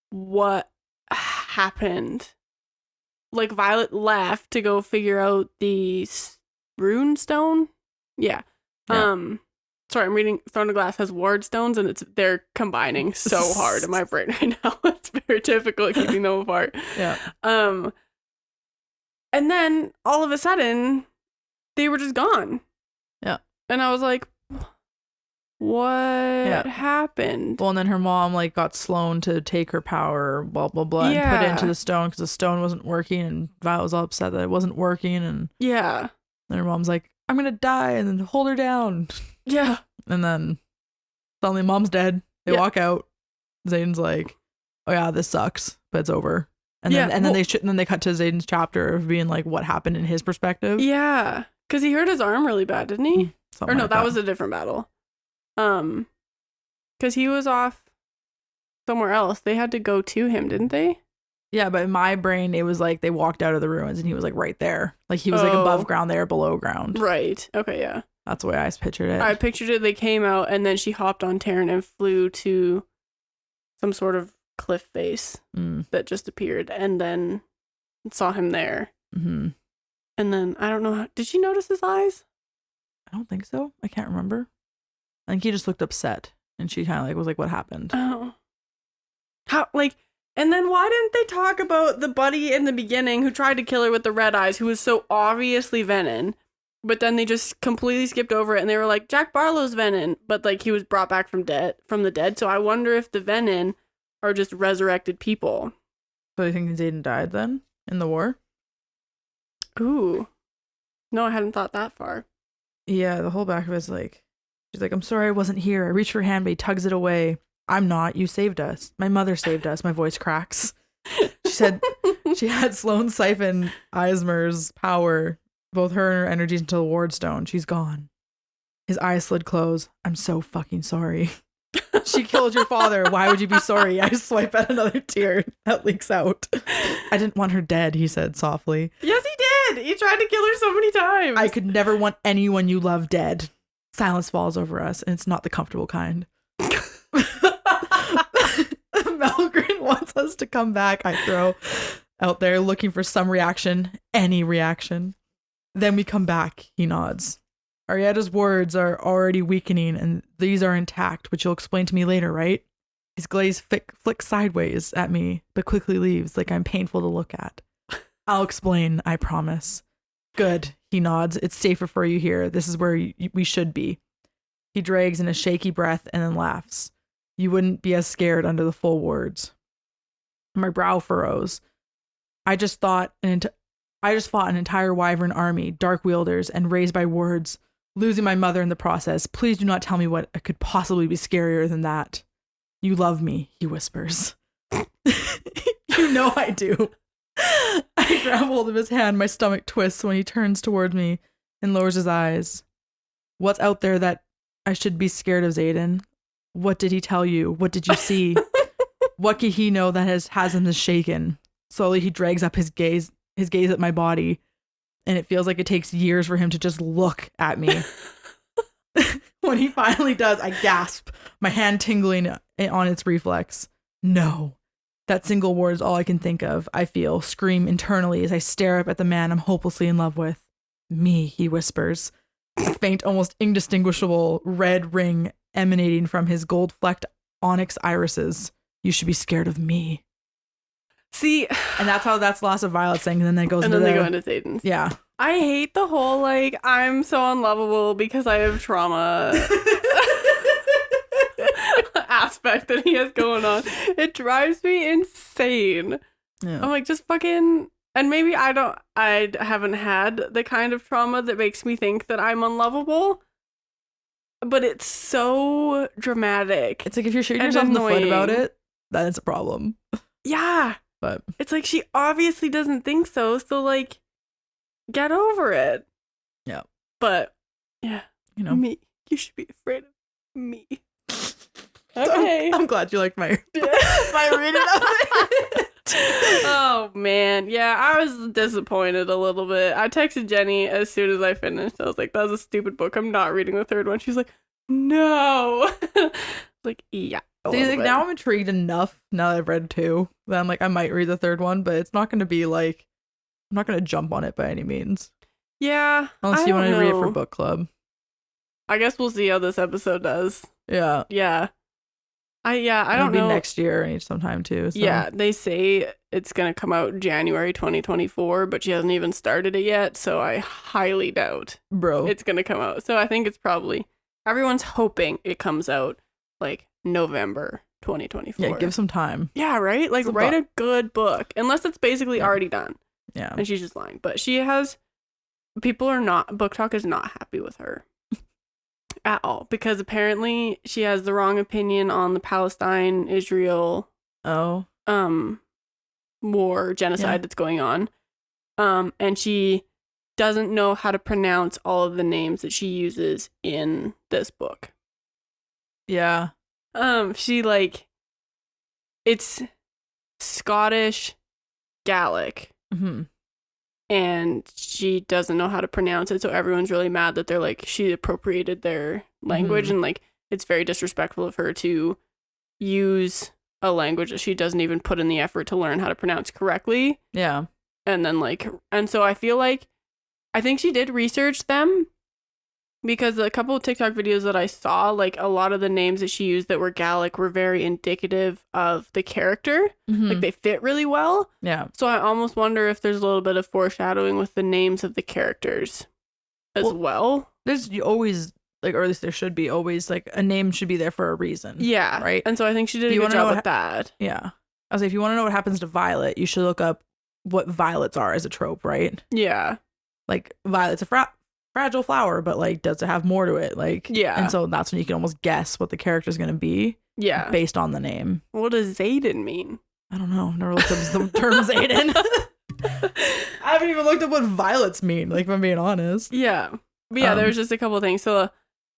what happened? Like Violet left to go figure out the rune stone. Yeah. Sorry, I'm reading Throne of Glass has ward stones, and they're combining so hard in my brain right now. It's very difficult keeping them apart. Yeah. And then all of a sudden, they were just gone. Yeah. And I was like, what happened? Well, and then her mom like got Sloane to take her power, blah blah blah, and put it into the stone because the stone wasn't working, and Violet was all upset that it wasn't working, and then her mom's like, I'm gonna die, and then hold her down. Yeah. And then suddenly mom's dead. They walk out. Zayden's like, oh yeah, this sucks, but it's over. And then they cut to Zayden's chapter of being like what happened in his perspective. Yeah. Because he hurt his arm really bad, didn't he? Something like that was a different battle. Because he was off somewhere else. They had to go to him, didn't they? Yeah, but in my brain, it was like they walked out of the ruins and he was like right there. Like he was like above ground, they were below ground. Right. Okay, yeah. That's the way I pictured it. I pictured it, they came out and then she hopped on Terran and flew to some sort of cliff face that just appeared and then saw him there. Mm-hmm. And then I don't know. Did she notice his eyes? I don't think so. I can't remember. I think he just looked upset, and she kind of like was like, "What happened?" Oh, how like. And then why didn't they talk about the buddy in the beginning who tried to kill her with the red eyes, who was so obviously Venom, but then they just completely skipped over it and they were like, Jack Barlow's Venom, but like he was brought back from the dead. So I wonder if the Venom are just resurrected people. So you think Zayden died then in the war? Ooh. No, I hadn't thought that far. Yeah, the whole back of it's like, she's like, "I'm sorry I wasn't here. I reach for her hand, but he tugs it away. I'm not. You saved us. My mother saved us." My voice cracks. She said she had Sloane siphon Eismer's power, both her and her energies, into the ward stone. She's gone. His eyes slid closed. "I'm so fucking sorry." "She killed your father. Why would you be sorry?" I swipe at another tear that leaks out. "I didn't want her dead," he said softly. Yes, he did. He tried to kill her so many times. "I could never want anyone you love dead." Silence falls over us, and it's not the comfortable kind. Malgren wants us to come back. I throw out there, looking for some reaction, any reaction. "Then we come back," he nods. "Arietta's words are already weakening, and these are intact, which you'll explain to me later, right?" His gaze flicks sideways at me, but quickly leaves, like I'm painful to look at. "I'll explain, I promise." "Good," he nods. "It's safer for you here. This is where we should be." He drags in a shaky breath and then laughs. "You wouldn't be as scared under the full words." My brow furrows. I just fought an entire wyvern army, dark wielders, and raised by words, losing my mother in the process. Please do not tell me what could possibly be scarier than that. "You love me," he whispers. "You know I do." I grab hold of his hand. My stomach twists when he turns towards me and lowers his eyes. "What's out there that I should be scared of, Zayden? What did he tell you? What did you see? What could he know that has him shaken?" Slowly he drags up his gaze at my body, and it feels like it takes years for him to just look at me. When he finally does, I gasp, my hand tingling on its reflex. "No." That single word is all I can think of. I feel, scream internally as I stare up at the man I'm hopelessly in love with. "Me," he whispers, a faint, almost indistinguishable red ring emanating from his gold-flecked onyx irises. "You should be scared of me." See, and that's Lost of Violet saying, and then it goes and into then they go into Zayden's. Yeah. I hate the whole like I'm so unlovable because I have trauma aspect that he has going on. It drives me insane. Yeah. I'm like, just fucking. And maybe I haven't had the kind of trauma that makes me think that I'm unlovable. But it's so dramatic. It's like if you're shooting yourself in the foot about it, then it's a problem. Yeah. But it's like she obviously doesn't think so. So like, get over it. Yeah. But yeah, you know, me. You should be afraid of me. Okay. I'm glad you liked my reading of it. Oh man, yeah, I was disappointed a little bit. I texted Jenny as soon as I finished. I was like, "That was a stupid book. I'm not reading the third one." She's like, "No." Like, yeah. See, like, now I'm intrigued enough now that I've read 2 that I'm like, I might read the third one, but it's not going to be like, I'm not going to jump on it by any means. Yeah. Unless you want to read it for book club. I guess we'll see how this episode does. Yeah. Yeah. I don't know. It'll be next year sometime too. So. Yeah, they say it's going to come out January 2024, but she hasn't even started it yet, so I highly doubt it's going to come out. So I think it's probably, everyone's hoping it comes out like November 2024. Yeah, give some time. Yeah, right? Like write a good book, unless it's basically already done. Yeah. And she's just lying. But Book Talk is not happy with her. At all, because apparently she has the wrong opinion on the Palestine-Israel war genocide that's going on, and she doesn't know how to pronounce all of the names that she uses in this book. Yeah. She like it's Scottish Gaelic. Mm-hmm. And she doesn't know how to pronounce it, so everyone's really mad that they're like, she appropriated their language, and like it's very disrespectful of her to use a language that she doesn't even put in the effort to learn how to pronounce correctly. Yeah. and then like, and so I feel like I think she did research them, because a couple of TikTok videos that I saw, like a lot of the names that she used that were Gallic were very indicative of the character. Like they fit really well. Yeah. So I almost wonder if there's a little bit of foreshadowing with the names of the characters as well. There's always, like, or at least there should be always, like, a name should be there for a reason. Yeah. Right? And so I think she did a good job with that. Yeah. I was like, if you want to know what happens to Violet, you should look up what violets are as a trope, right? Yeah. Like, Violet's a fragile flower, but, like, does it have more to it? Like, yeah. And so that's when you can almost guess what the character's going to be. Yeah. Based on the name. What does Zayden mean? I don't know. I've never looked up the term Zayden. I haven't even looked up what violets mean, like, if I'm being honest. Yeah. But yeah, there was just a couple of things. So,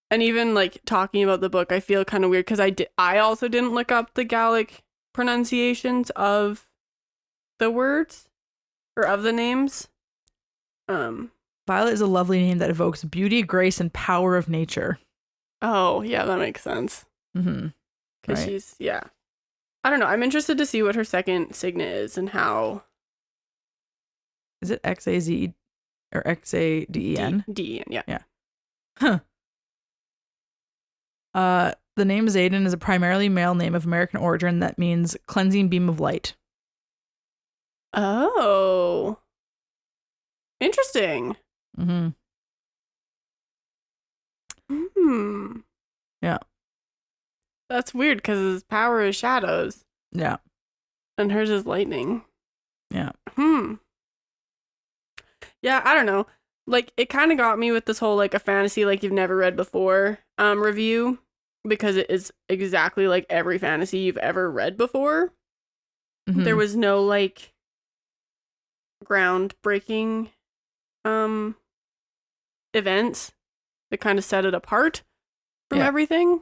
and even, like, talking about the book, I feel kind of weird, because I also didn't look up the Gallic pronunciations of the words, or of the names. Violet is a lovely name that evokes beauty, grace, and power of nature. Oh, yeah, that makes sense. Mm-hmm. Because she's, yeah. I don't know. I'm interested to see what her second signet is and how. Is it XAZ or XADEN? D-E-N, yeah. Yeah. Huh. The name Zayden is a primarily male name of American origin that means cleansing beam of light. Oh. Interesting. Mm-hmm. Yeah. That's weird, because his power is shadows. Yeah. And hers is lightning. Yeah. Yeah, I don't know. Like, it kind of got me with this whole, like, a fantasy like you've never read before review, because it is exactly like every fantasy you've ever read before. Mm-hmm. There was no, like, groundbreaking events that kind of set it apart from everything.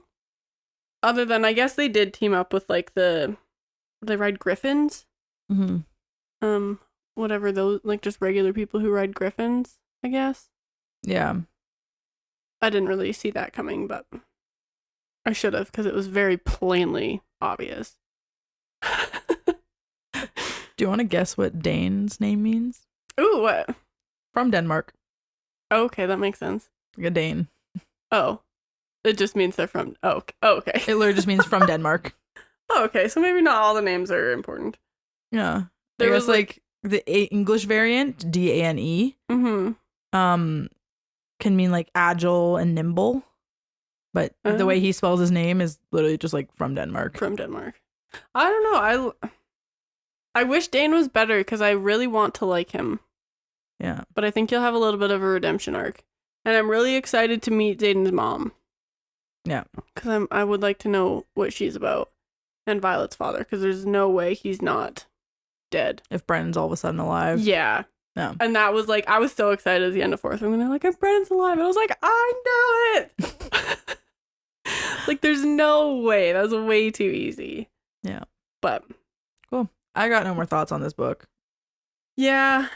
Other than, I guess they did team up with, like, they ride griffins. Mm-hmm. Whatever those, like, just regular people who ride griffins, I guess. Yeah. I didn't really see that coming, but I should have, because it was very plainly obvious. Do you want to guess what Dane's name means? Ooh, what? From Denmark. Oh, okay, that makes sense. Like a Dane. Oh. It just means they're from... Oh, okay. It literally just means from Denmark. Oh, okay, so maybe not all the names are important. Yeah. There I was, guess, like, the English variant, DANE, can mean, like, agile and nimble. But the way he spells his name is literally just, like, from Denmark. From Denmark. I don't know. I wish Dane was better, because I really want to like him. Yeah. But I think he'll have a little bit of a redemption arc. And I'm really excited to meet Zayden's mom. Yeah. Because I would like to know what she's about. And Violet's father, because there's no way he's not dead. If Brennan's all of a sudden alive. Yeah. No. And that was like, I was so excited at the end of fourth. And they're like, Brennan's alive. And I was like, I knew it. Like, there's no way. That was way too easy. Yeah. But. Cool. I got no more thoughts on this book. Yeah.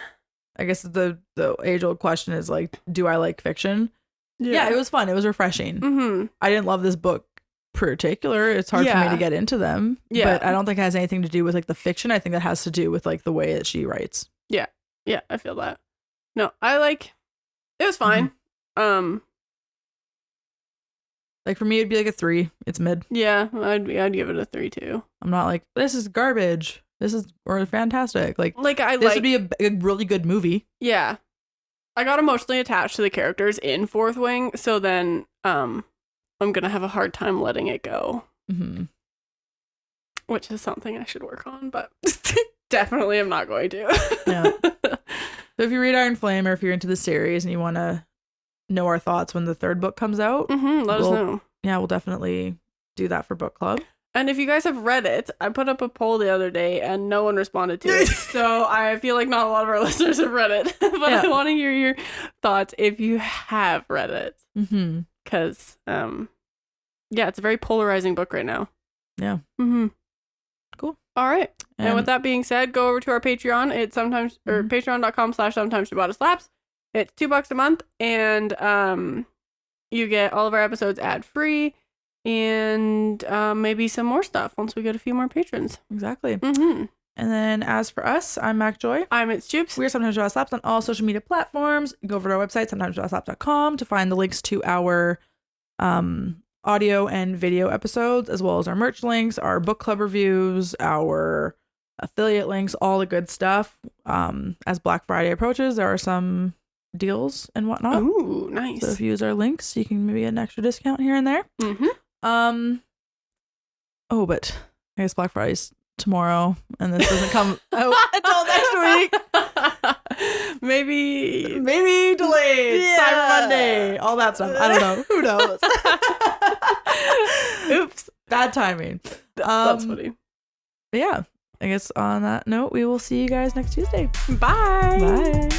I guess the age-old question is, like, do I like fiction? Yeah, it was fun. It was refreshing. Mm-hmm. I didn't love this book particular. It's hard for me to get into them. Yeah. But I don't think it has anything to do with, like, the fiction. I think that has to do with, like, the way that she writes. Yeah. Yeah, I feel that. No, it was fine. Like, for me, it'd be like a 3. It's mid. Yeah, I'd give it a 3 too. I'm not like, this is garbage. Or fantastic. Like this would be a really good movie. Yeah. I got emotionally attached to the characters in Fourth Wing, so then I'm gonna have a hard time letting it go. Mm-hmm. Which is something I should work on, but definitely I'm not going to. Yeah. So if you read Iron Flame, or if you're into the series and you want to know our thoughts when the third book comes out, let us know. Yeah, we'll definitely do that for book club. And if you guys have read it, I put up a poll the other day and no one responded to it. So I feel like not a lot of our listeners have read it. But yeah. I want to hear your thoughts if you have read it. Mm-hmm. Because, it's a very polarizing book right now. Yeah. Mm-hmm. Cool. All right. And with that being said, go over to our Patreon. It's patreon.com/sometimes/Ciabatta It's $2 a month. And you get all of our episodes ad-free. And maybe some more stuff once we get a few more patrons. Exactly. Mm-hmm. And then as for us, I'm Mak Joy. I'm Mak Jubes. We're Sometimes Draw Slaps on all social media platforms. Go over to our website, sometimesdrawslaps.com, to find the links to our audio and video episodes, as well as our merch links, our book club reviews, our affiliate links, all the good stuff. As Black Friday approaches, there are some deals and whatnot. Ooh, nice. So if you use our links, you can maybe get an extra discount here and there. Oh, but I guess Black Friday's tomorrow, and this doesn't come out until next week. Maybe delayed. Yeah. Cyber Monday, all that stuff. I don't know. Who knows? Oops. Bad timing. That's funny. Yeah. I guess on that note, we will see you guys next Tuesday. Bye. Bye.